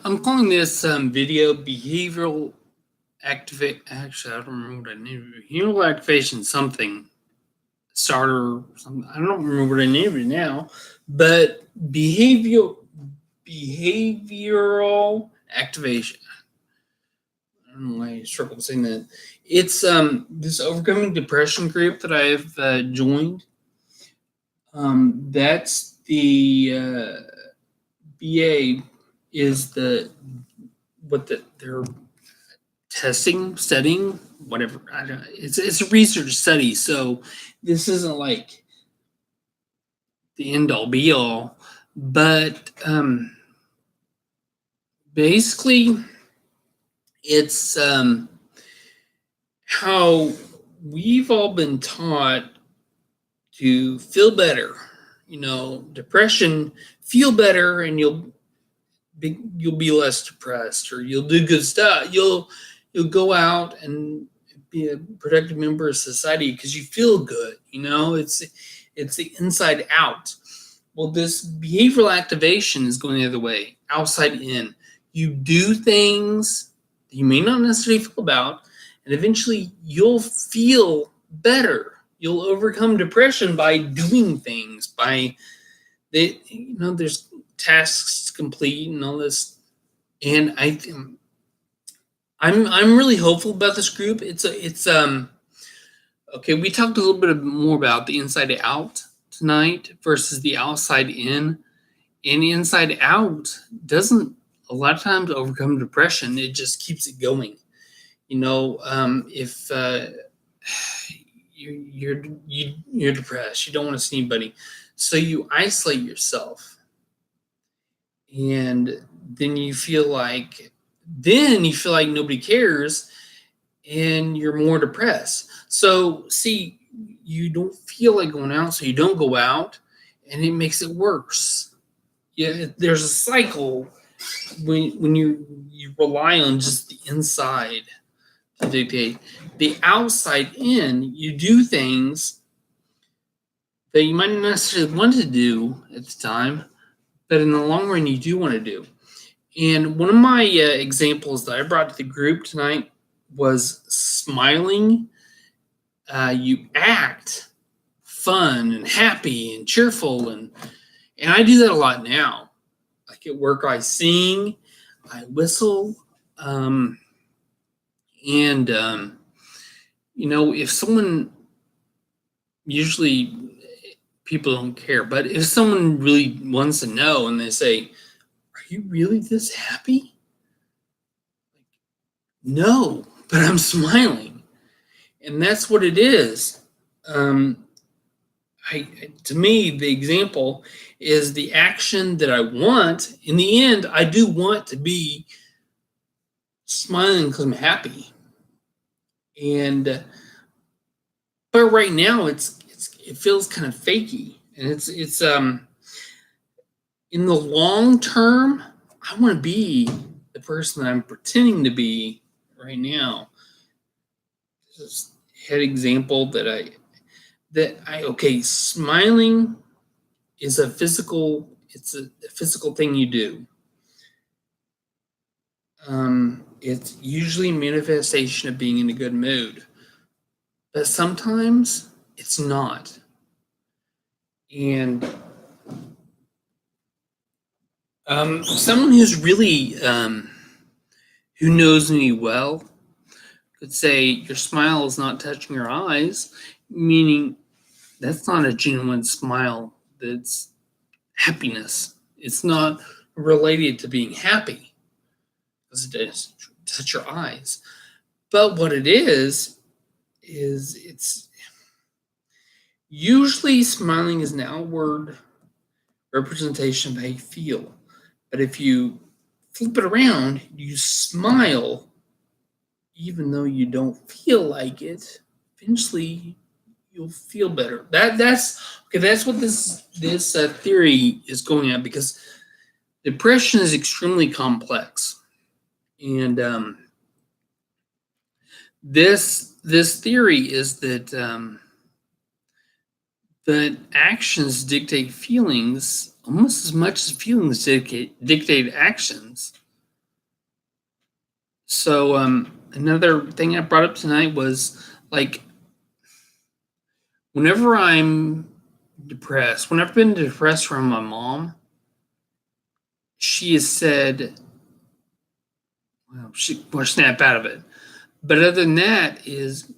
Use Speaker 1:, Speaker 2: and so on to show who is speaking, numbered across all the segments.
Speaker 1: I'm calling this video behavioral activate. Actually, I don't remember what I named it. Behavioral activation something starter. Something. I don't remember what I named it now, but behavioral activation. I don't know why I struggle saying that. It's this overcoming depression group that I've joined. That's the BA is the what their studying, whatever. I don't. It's a research study, so this isn't like the end all be all. But basically, it's how we've all been taught to feel better. Depression, feel better, and you'll be less depressed, or you'll do good stuff. You'll go out and be a productive member of society because you feel good. It's the inside out. Well, this behavioral activation is going the other way, outside in. You do things that you may not necessarily feel about, and eventually you'll feel better. You'll overcome depression by doing things. There's tasks to complete and all this. And I'm really hopeful about this group. It's okay. We talked a little bit more about the inside out tonight versus the outside in. And inside out doesn't a lot of times overcome depression. It just keeps it going. If you're depressed, you don't want to see anybody, so you isolate yourself, and then you feel like nobody cares, and you're more depressed. So see, you don't feel like going out, so you don't go out, and it makes it worse. Yeah, there's a cycle when you rely on just the inside to dictate. The outside in, you do things that you might not necessarily want to do at the time, but in the long run you do want to do. And one of my examples that I brought to the group tonight was smiling. You act fun and happy and cheerful, and I do that a lot now. Like at work, I sing, I whistle, and if someone, usually people don't care, but if someone really wants to know and they say, "Are you really this happy?" No, but I'm smiling, and that's what it is. Um, to me, the example is the action that I want. In the end, I do want to be smiling because I'm happy, and but right now it feels kind of fakey, and it's in the long term, I want to be the person that I'm pretending to be right now. Just head example okay, smiling is it's a physical thing you do. It's usually a manifestation of being in a good mood, but sometimes it's not. And someone who knows me well could say your smile is not touching your eyes, meaning that's not a genuine smile. That's happiness. It's not related to being happy because it does touch your eyes. But what it is it's usually smiling is an outward representation of how you feel. But if you flip it around, you smile even though you don't feel like it, eventually you'll feel better. That's okay. That's what this theory is going at, because depression is extremely complex, and this theory is that actions dictate feelings almost as much as feelings dictate actions. So another thing I brought up tonight was like whenever I'm depressed, whenever I've been depressed from my mom, she has said, well, she will snap out of it. But other than that, is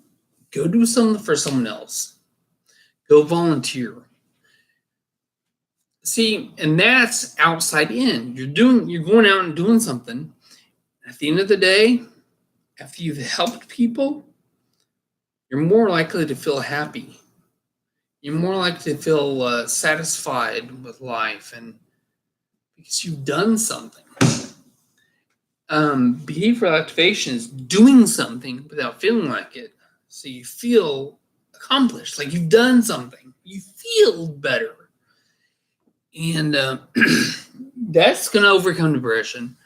Speaker 1: go do something for someone else. Go volunteer. See, and that's outside in. You're going out and doing something. At the end of the day, after you've helped people, you're more likely to feel happy. You're more likely to feel satisfied with life, and because you've done something. Behavioral activation is doing something without feeling like it, so you feel accomplished, like you've done something. You feel better, and that's going to overcome depression.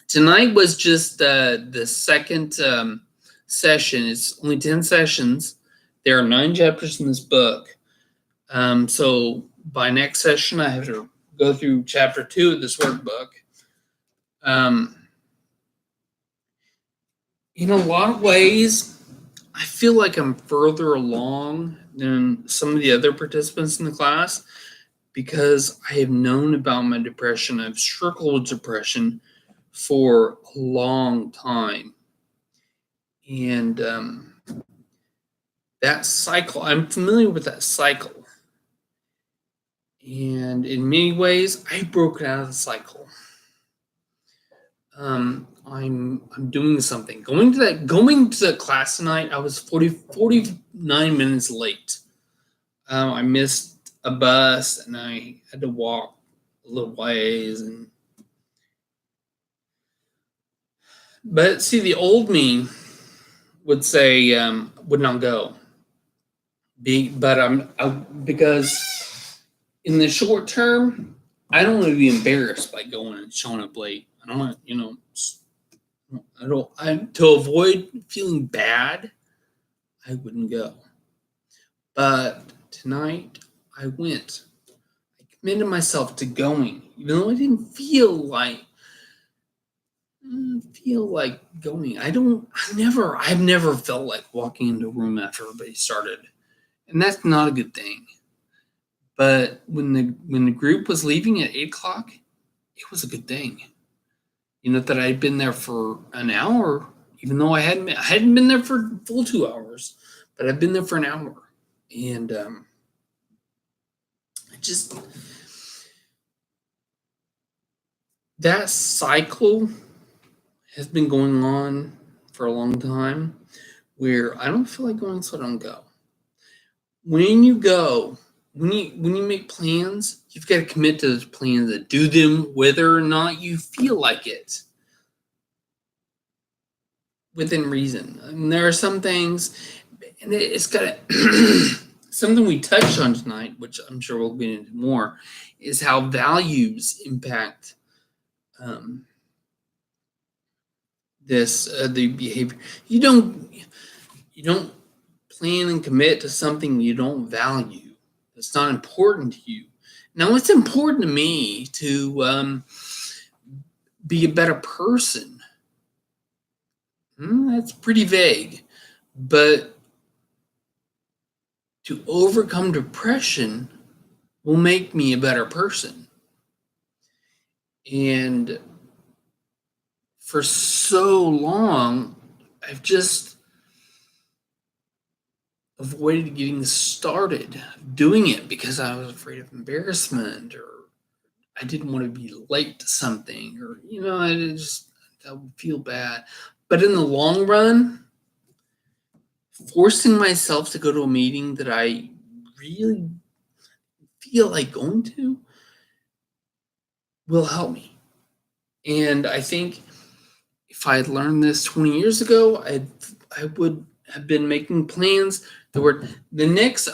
Speaker 1: Tonight was just the second session. It's only 10 sessions. There are 9 chapters in this book. So by next session, I have to go through chapter 2 of this workbook. In a lot of ways, I feel like I'm further along than some of the other participants in the class because I have known about my depression. I've struggled with depression for a long time. And that cycle, I'm familiar with that cycle. And in many ways, I broke out of the cycle. I'm doing something. Going to the class tonight, I was 49 minutes late. I missed a bus and I had to walk a little ways. But see, the old me would say would not go. Because in the short term, I don't want to be embarrassed by going and showing up late. I don't want, to avoid feeling bad, I wouldn't go. But tonight, I went. I committed myself to going, even though I didn't feel like going. I've never felt like walking into a room after everybody started, and that's not a good thing. But when the group was leaving at 8:00, it was a good thing. That I'd been there for an hour, even though I hadn't been there for full 2 hours, but I've been there for an hour, and that cycle has been going on for a long time, where I don't feel like going, so I don't go. When you go, when you make plans, you've got to commit to those plans and do them whether or not you feel like it. Within reason. And there are some things, and it's got something we touched on tonight, which I'm sure we'll get into more, is how values impact the behavior. You don't plan and commit to something you don't value. It's not important to you. Now, it's important to me to be a better person. That's pretty vague, but to overcome depression will make me a better person. And for so long, I've just avoided getting started doing it because I was afraid of embarrassment, or I didn't want to be late to something, or I would feel bad. But in the long run, forcing myself to go to a meeting that I really feel like going to will help me. And I think if I had learned this 20 years ago, I would have been making plans that were the next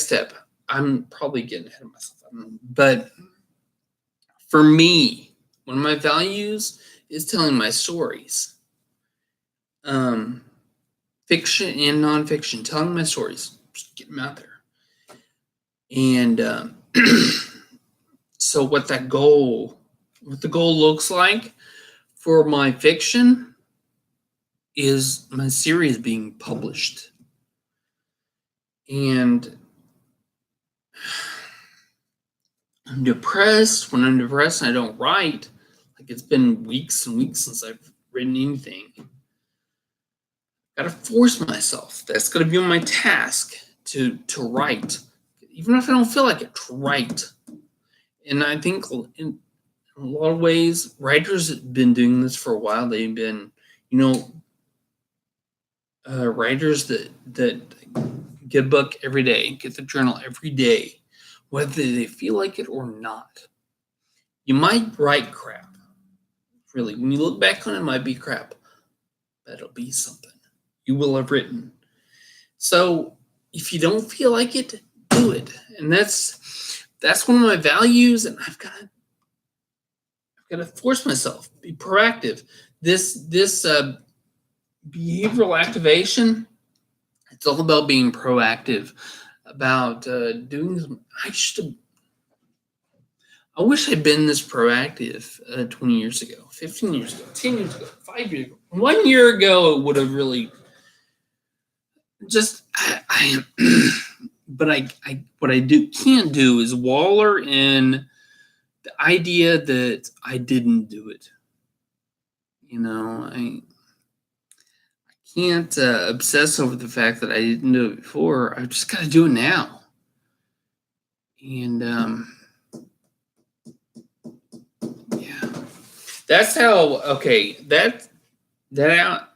Speaker 1: step. I'm probably getting ahead of myself, but for me, one of my values is telling my stories. Fiction and nonfiction, telling my stories, just get them out there. And so what the goal looks like for my fiction is my series being published. And I'm depressed. When I'm depressed and I don't write, like it's been weeks and weeks since I've written anything. Gotta force myself. That's gonna be my task to write. Even if I don't feel like it, to write. And I think in a lot of ways, writers have been doing this for a while. They've been, writers that get a book every day, get the journal every day, whether they feel like it or not. You might write crap. Really, when you look back on it, it might be crap, but it'll be something you will have written. So if you don't feel like it, do it. And that's one of my values, and I've got to force myself, be proactive. This behavioral activation, it's all about being proactive, about doing. I wish I'd been this proactive 20 years ago, 15 years ago, 10 years ago, 5 years ago. 1 year ago, it would have really just but what I can't do is waller in the idea that I didn't do it. I can't obsess over the fact that I didn't do it before. I've just got to do it now. And yeah, that's how. Okay, that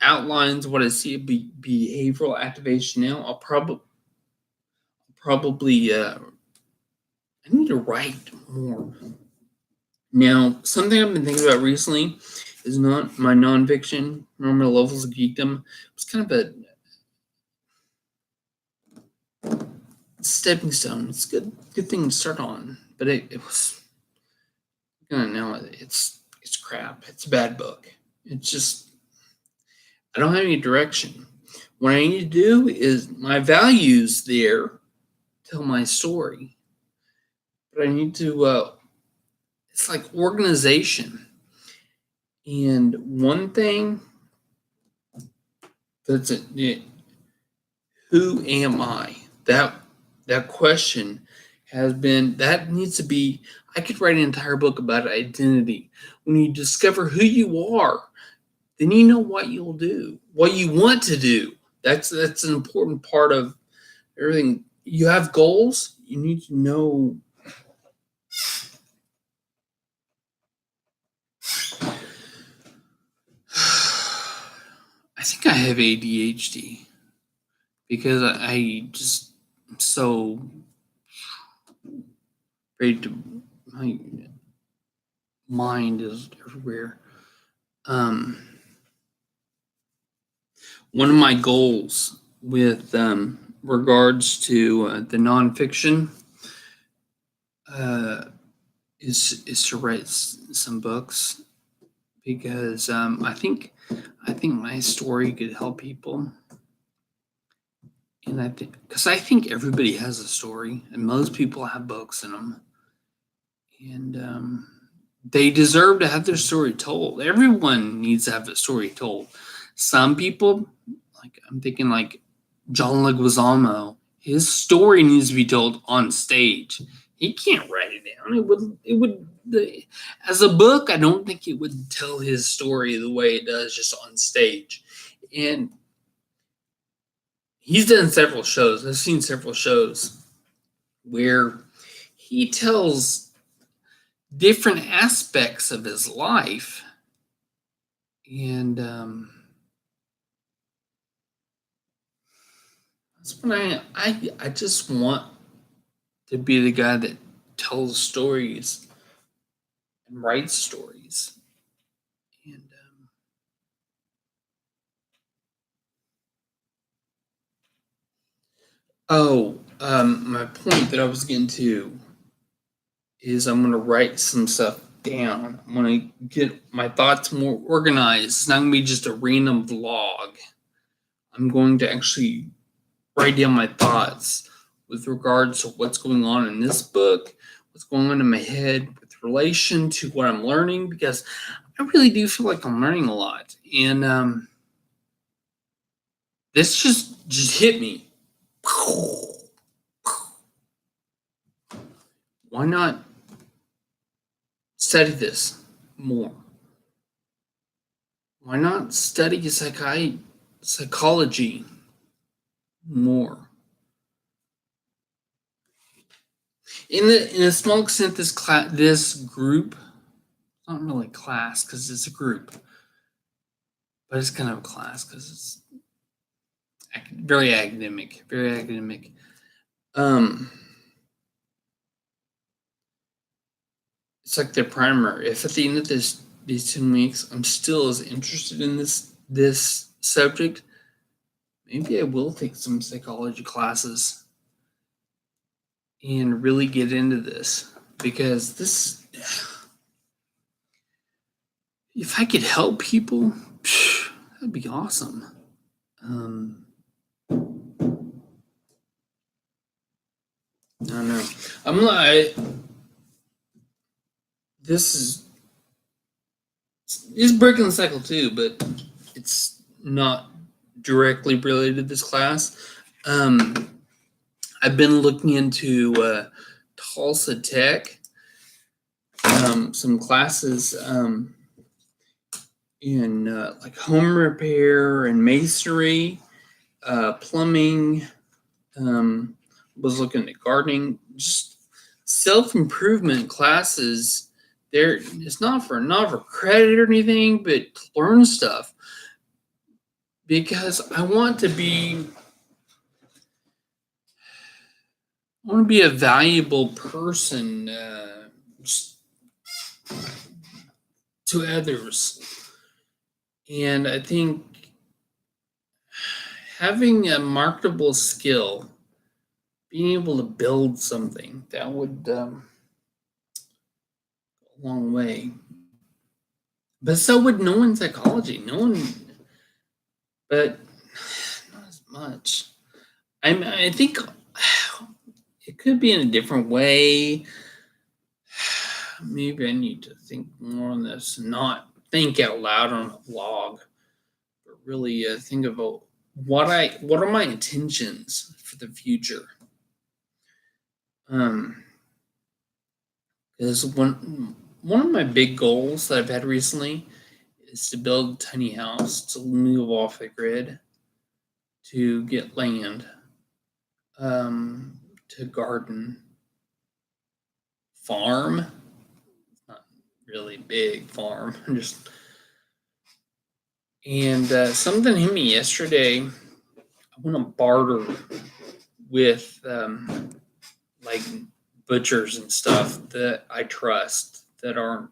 Speaker 1: outlines what I see behavioral activation now. I'll probably I need to write more. Now, something I've been thinking about recently is not my nonfiction, Normal Levels of Geekdom. It's kind of a stepping stone. It's a good thing to start on, but it was. Now it's crap. It's a bad book. It's just I don't have any direction. What I need to do is my values there tell my story, but I need to. It's like organization. And one thing that's it, who am I? That question that needs to be. I could write an entire book about identity. When you discover who you are, then you know what you'll do, what you want to do. That's an important part of everything. You have goals. You need to know. I think I have ADHD because I just am so ready to. My mind is everywhere. One of my goals with regards to the nonfiction is to write some books because I think my story could help people, and I think everybody has a story, and most people have books in them, and they deserve to have their story told. Everyone needs to have a story told. Some people, like I'm thinking, like John Leguizamo, his story needs to be told on stage. He can't write it down. It would as a book. I don't think it would tell his story the way it does just on stage. And he's done several shows. I've seen several shows where he tells different aspects of his life, and that's when I just want to be the guy that tells stories and writes stories. And my point that I was getting to is I'm going to write some stuff down. I'm going to get my thoughts more organized. It's not going to be just a random vlog. I'm going to actually write down my thoughts with regards to what's going on in this book, what's going on in my head with relation to what I'm learning, because I really do feel like I'm learning a lot, and this just hit me. Why not study this more? Why not study psychology more? In a small extent, this group, not really a class because it's a group, but it's kind of a class because it's very academic, very academic. It's like their primer. If at the end of these 10 weeks I'm still as interested in this subject, maybe I will take some psychology classes and really get into this, because this, if I could help people, that'd be awesome. I don't know. I'm like, this is breaking the cycle too, but it's not directly related to this class. I've been looking into Tulsa Tech, some classes in like home repair and masonry, plumbing. Was looking at gardening, just self-improvement classes. There, it's not for credit or anything, but to learn stuff, because I want to be a valuable person to others. And I think having a marketable skill, being able to build something, that would go a long way. But so would knowing psychology, but not as much. I think it could be in a different way. Maybe I need to think more on this, and not think out loud on a vlog, but really think about what are my intentions for the future. Because one of my big goals that I've had recently is to build a tiny house, to move off the grid, to get land, to garden, farm. Not really big farm, just. And something hit me yesterday. I want to barter with like butchers and stuff that I trust, that aren't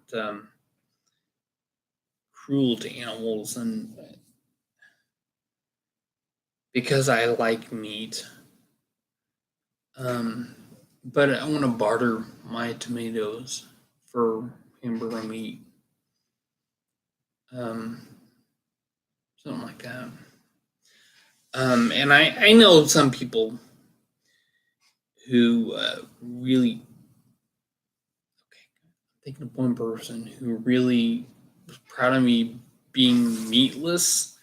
Speaker 1: cruel to animals, and because I like meat. But I want to barter my tomatoes for hamburger meat. Something like that. And I know some people who really, I'm thinking of one person who really was proud of me being meatless.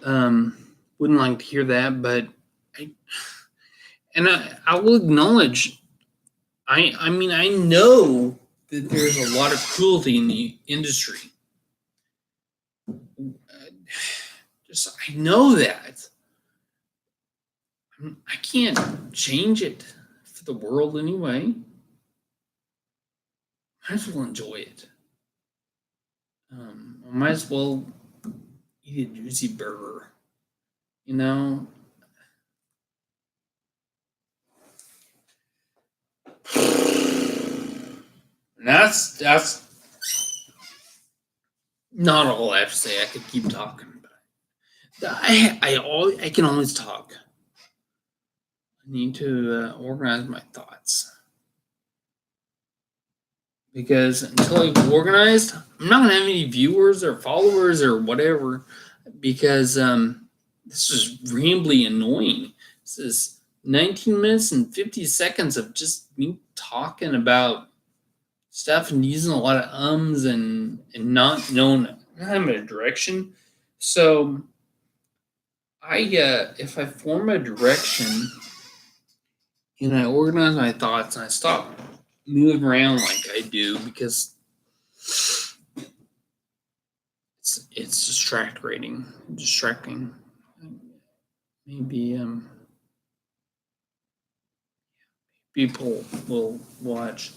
Speaker 1: Wouldn't like to hear that, but I will acknowledge, I mean, I know that there's a lot of cruelty in the industry. I know that. I can't change it for the world anyway. Might as well enjoy it. I might as well eat a juicy burger. You know? And that's not all I have to say. I could keep talking, but I can always talk. I need to organize my thoughts, because until I've organized, I'm not gonna have any viewers or followers or whatever, because this is rambly annoying. This is 19 minutes and 50 seconds of just me talking about stuff and using a lot of ums and not knowing, not having a direction. So if I form a direction and I organize my thoughts and I stop moving around like I do because it's distracting. Maybe people will watch.